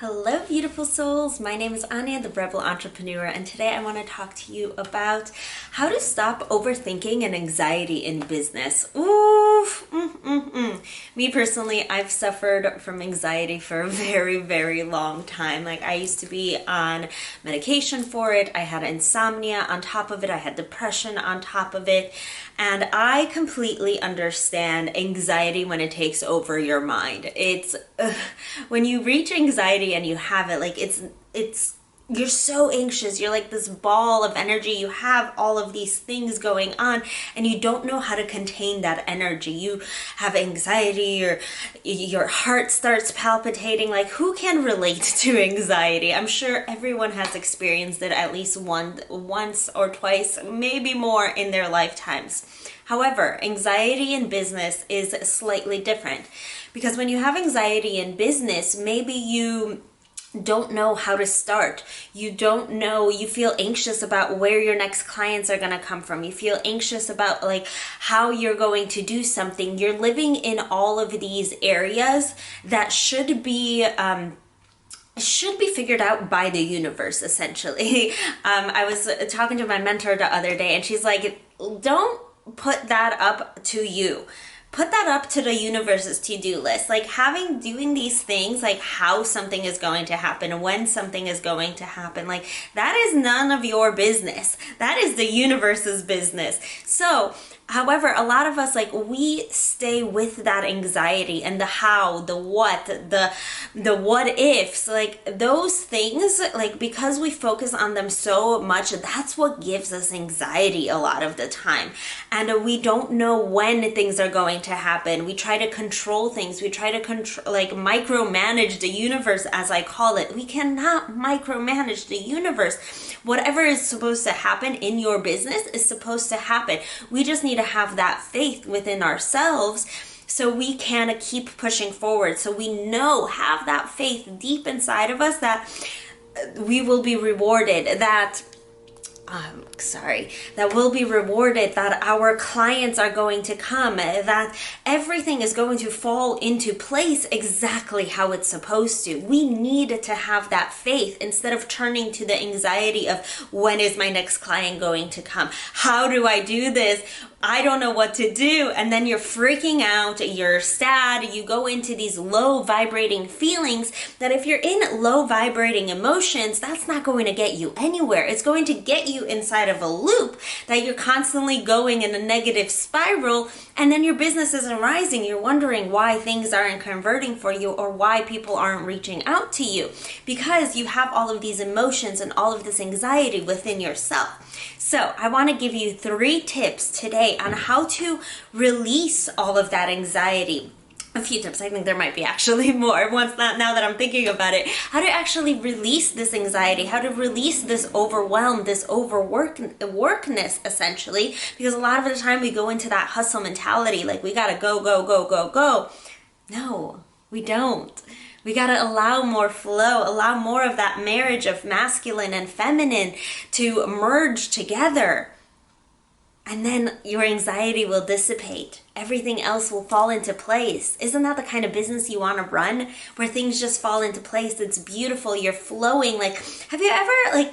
Hello, beautiful souls. My name is Ania, the Rebel Entrepreneur, and today I want to talk to you about how to stop overthinking and anxiety in business. Me personally, I've suffered from anxiety for a very, very long time. Like, I used to be on medication for it. I had insomnia on top of it. I had depression on top of it. And I completely understand anxiety when it takes over your mind. It's when you reach anxiety and you have it, like it's you're so anxious. You're like this ball of energy. You have all of these things going on and you don't know how to contain that energy. You have anxiety, or your heart starts palpitating. Like, who can relate to anxiety? I'm sure everyone has experienced it at least once or twice, maybe more in their lifetimes. However, anxiety in business is slightly different, because when you have anxiety in business, maybe you don't know how to start. You don't know, you feel anxious about where your next clients are going to come from. You feel anxious about like how you're going to do something. You're living in all of these areas that should be figured out by the universe, essentially. I was talking to my mentor the other day and she's like, don't put that up to you. Put that up to the universe's to-do list. Like, doing these things, like how something is going to happen, when something is going to happen, like that is none of your business. That is the universe's business. So, however, a lot of us, like, we stay with that anxiety and the how, the what, the what ifs, like those things, like, because we focus on them so much, that's what gives us anxiety a lot of the time. And we don't know when things are going to happen. We try to control things. We try to micromanage the universe, as I call it. We cannot micromanage the universe. Whatever is supposed to happen in your business is supposed to happen. We just need to have that faith within ourselves so we can keep pushing forward. So we have that faith deep inside of us that we will be rewarded, that we'll be rewarded, that our clients are going to come, that everything is going to fall into place exactly how it's supposed to. We need to have that faith instead of turning to the anxiety of, when is my next client going to come? How do I do this? I don't know what to do. And then you're freaking out, you're sad, you go into these low vibrating feelings that, if you're in low vibrating emotions, that's not going to get you anywhere. It's going to get you inside of a loop that you're constantly going in a negative spiral, and then your business isn't rising. You're wondering why things aren't converting for you, or why people aren't reaching out to you, because you have all of these emotions and all of this anxiety within yourself. So I want to give you 3 tips today on how to release all of that anxiety. A few tips. I think there might be actually more now that I'm thinking about it. How to actually release this anxiety, how to release this overwhelm, this workness, essentially, because a lot of the time we go into that hustle mentality, like we gotta go, go, go, go, go. No, we don't. We gotta allow more flow, allow more of that marriage of masculine and feminine to merge together. And then your anxiety will dissipate. Everything else will fall into place. Isn't that the kind of business you want to run? Where things just fall into place. It's beautiful. You're flowing. Like, have you ever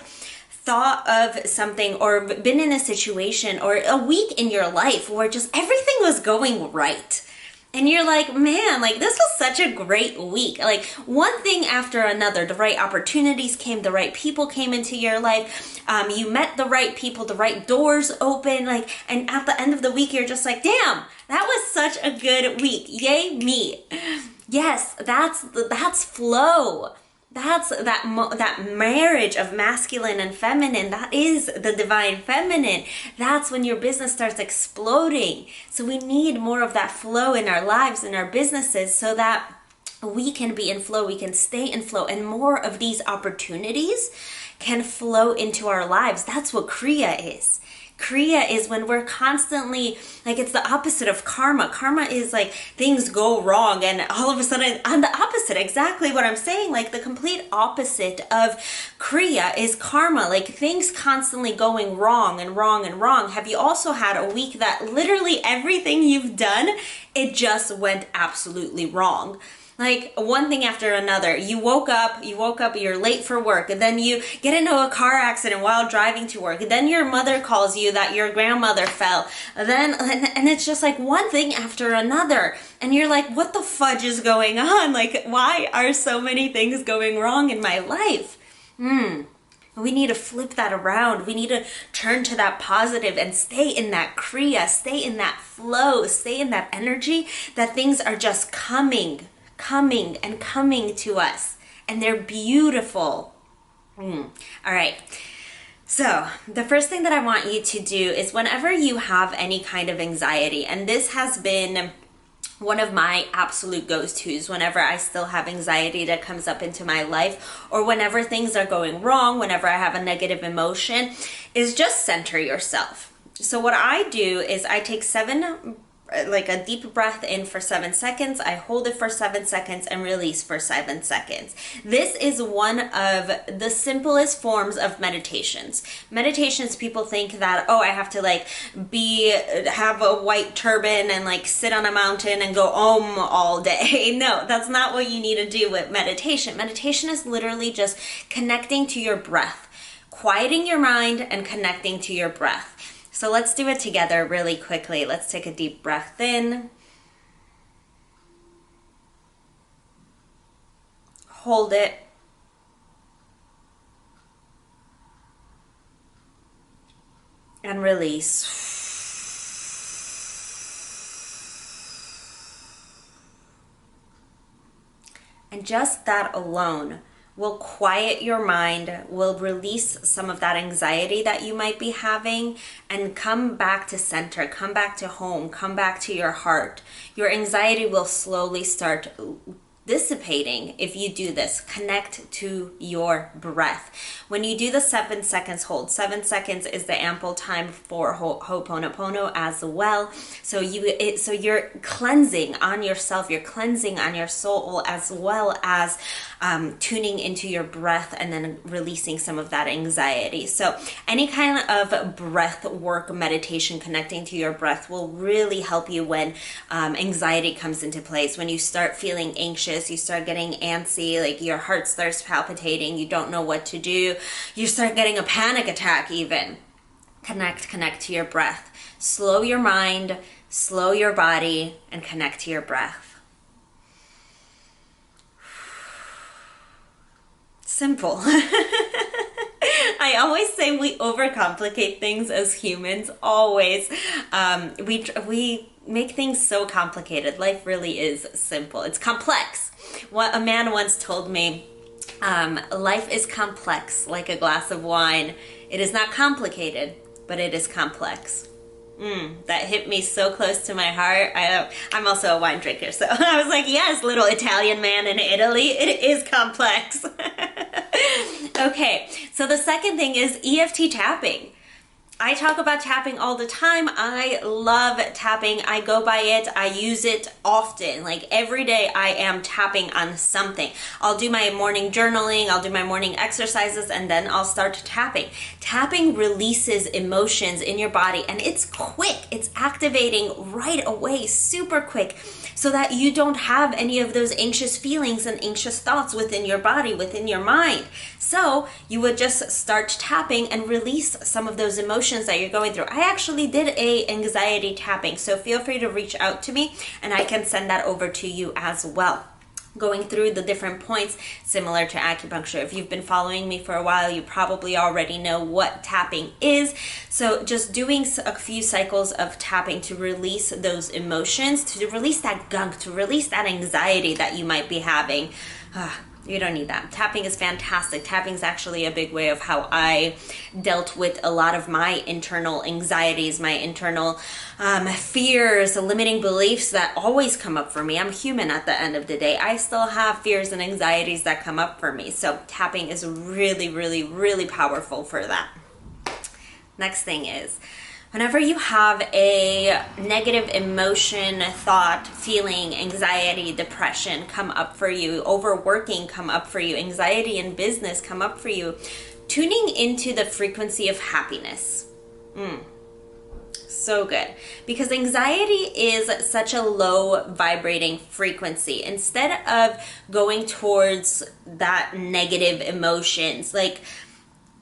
thought of something or been in a situation or a week in your life where just everything was going right? And you're like, man, like, this was such a great week. Like, one thing after another, the right opportunities came, the right people came into your life. You met the right people, the right doors open. Like, and at the end of the week, you're just like, damn, that was such a good week. Yay, me. Yes, that's flow. That's that marriage of masculine and feminine. That is the divine feminine. That's when your business starts exploding. So we need more of that flow in our lives, in our businesses, so that we can be in flow, we can stay in flow, and more of these opportunities can flow into our lives. That's what Kriya is. Kriya is when we're constantly, like, it's the opposite of karma. Karma is like things go wrong and all of a sudden, I'm the opposite, exactly what I'm saying. Like, the complete opposite of Kriya is karma, like things constantly going wrong and wrong and wrong. Have you also had a week that literally everything you've done, it just went absolutely wrong? Like one thing after another. You woke up, you're late for work, and then you get into a car accident while driving to work. Then your mother calls you that your grandmother fell. And it's just like one thing after another. And you're like, what the fudge is going on? Like, why are so many things going wrong in my life? We need to flip that around. We need to turn to that positive and stay in that kriya, stay in that flow, stay in that energy that things are just coming and coming to us, and they're beautiful. All right. So the first thing that I want you to do is whenever you have any kind of anxiety, and this has been one of my absolute go-tos whenever I still have anxiety that comes up into my life, or whenever things are going wrong, whenever I have a negative emotion, is just center yourself. So what I do is I take a deep breath in for 7 seconds. I hold it for 7 seconds and release for 7 seconds. This is one of the simplest forms of meditations. Meditations, people think that, I have to have a white turban and sit on a mountain and go om all day. No, that's not what you need to do with meditation. Meditation is literally just connecting to your breath, quieting your mind and connecting to your breath. So let's do it together really quickly. Let's take a deep breath in. Hold it. And release. And just that alone will quiet your mind, will release some of that anxiety that you might be having, and come back to center, come back to home, come back to your heart. Your anxiety will slowly start dissipating if you do this. Connect to your breath. When you do the 7 seconds hold, 7 seconds is the ample time for Ho'oponopono as well. So you're cleansing on yourself, you're cleansing on your soul, as well as tuning into your breath and then releasing some of that anxiety. So any kind of breath work meditation connecting to your breath will really help you when anxiety comes into place. When you start feeling anxious, you start getting antsy, like your heart starts palpitating, you don't know what to do, you start getting a panic attack even. Connect to your breath. Slow your mind, slow your body, and connect to your breath. Simple. I always say we overcomplicate things as humans, always. We make things so complicated. Life really is simple. It's complex. What a man once told me, life is complex like a glass of wine. It is not complicated, but it is complex. That hit me so close to my heart. I'm also a wine drinker, so I was like, yes, little Italian man in Italy, it is complex. Okay, so the second thing is EFT tapping. I talk about tapping all the time. I love tapping. I go by it. I use it often. Like every day I am tapping on something. I'll do my morning journaling, I'll do my morning exercises, and then I'll start tapping. Tapping releases emotions in your body, and it's quick. It's activating right away, super quick, so that you don't have any of those anxious feelings and anxious thoughts within your body, within your mind. So you would just start tapping and release some of those emotions that you're going through. I actually did a anxiety tapping, so feel free to reach out to me and I can send that over to you as well. Going through the different points similar to acupuncture. If you've been following me for a while, you probably already know what tapping is. So just doing a few cycles of tapping to release those emotions, to release that gunk, to release that anxiety that you might be having. You don't need that. Tapping is fantastic. Tapping is actually a big way of how I dealt with a lot of my internal anxieties, my internal fears, the limiting beliefs that always come up for me. I'm human at the end of the day. I still have fears and anxieties that come up for me. So tapping is really, really, really powerful for that. Next thing is, whenever you have a negative emotion, thought, feeling, anxiety, depression come up for you, overworking come up for you, anxiety in business come up for you, tuning into the frequency of happiness. So good. Because anxiety is such a low vibrating frequency. Instead of going towards that negative emotions, like,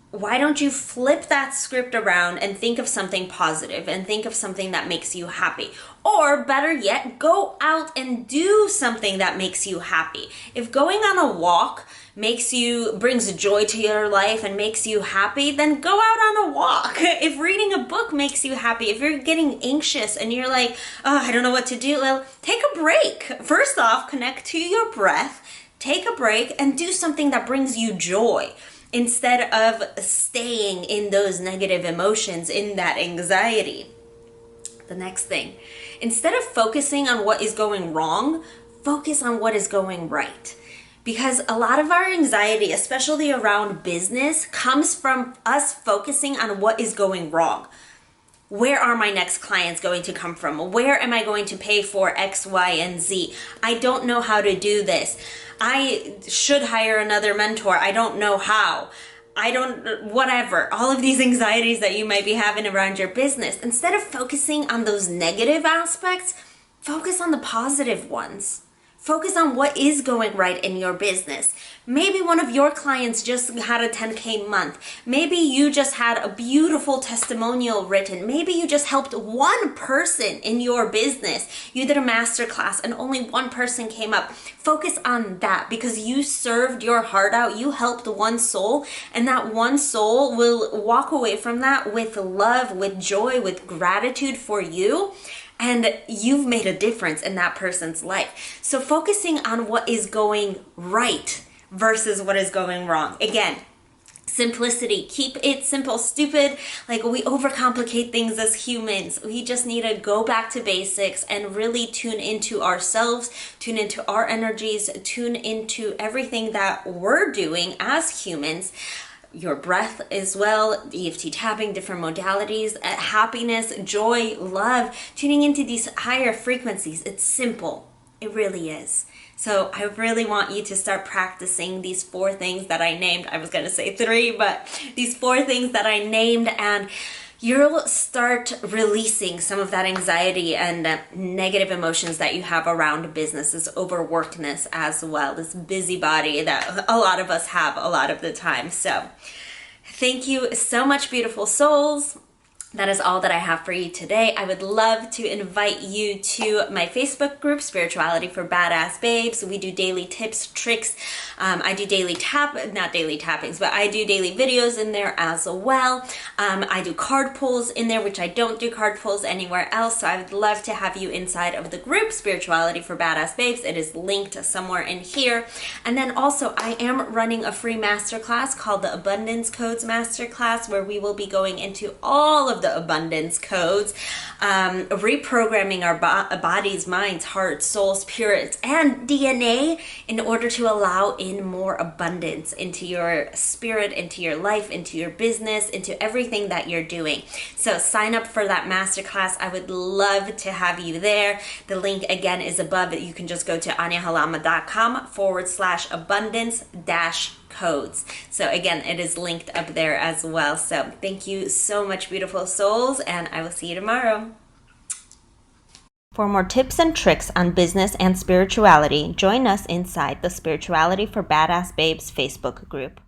why don't you flip that script around and think of something positive and think of something that makes you happy? Or better yet, go out and do something that makes you happy. If going on a walk brings joy to your life and makes you happy, then go out on a walk. If reading a book makes you happy, if you're getting anxious and you're like, oh, I don't know what to do, well, take a break. First off, connect to your breath, take a break, and do something that brings you joy, instead of staying in those negative emotions, in that anxiety. The next thing, instead of focusing on what is going wrong, focus on what is going right. Because a lot of our anxiety, especially around business, comes from us focusing on what is going wrong. Where are my next clients going to come from? Where am I going to pay for X, Y, and Z? I don't know how to do this. I should hire another mentor. I don't know how. Whatever. All of these anxieties that you might be having around your business. Instead of focusing on those negative aspects, focus on the positive ones. Focus on what is going right in your business. Maybe one of your clients just had a 10K month. Maybe you just had a beautiful testimonial written. Maybe you just helped one person in your business. You did a masterclass and only one person came up. Focus on that, because you served your heart out. You helped one soul, and that one soul will walk away from that with love, with joy, with gratitude for you. And you've made a difference in that person's life. So focusing on what is going right versus what is going wrong. Again, simplicity. Keep it simple. Stupid, like, we overcomplicate things as humans. We just need to go back to basics and really tune into ourselves, tune into our energies, tune into everything that we're doing as humans. Your breath as well, EFT tapping, different modalities, happiness, joy, love, tuning into these higher frequencies. It's simple. It really is. So I really want you to start practicing these 4 things that I named. I was going to say 3, but these 4 things that I named, and you'll start releasing some of that anxiety and negative emotions that you have around business, this overworkedness as well, this busybody that a lot of us have a lot of the time. So thank you so much, beautiful souls. That is all that I have for you today. I would love to invite you to my Facebook group, Spirituality for Badass Babes. We do daily tips, tricks. I do not daily tappings, but I do daily videos in there as well. I do card pulls in there, which I don't do card pulls anywhere else. So I would love to have you inside of the group, Spirituality for Badass Babes. It is linked somewhere in here. And then also, I am running a free masterclass called the Abundance Codes Masterclass, where we will be going into all of the abundance codes, reprogramming our bodies, minds, hearts, souls, spirits, and DNA in order to allow in more abundance into your spirit, into your life, into your business, into everything that you're doing. So sign up for that masterclass. I would love to have you there. The link again is above. You can just go to aniahalama.com/abundance-codes. So again, it is linked up there as well. So thank you so much, beautiful souls, and I will see you tomorrow. For more tips and tricks on business and spirituality, join us inside the Spirituality for Badass Babes Facebook group.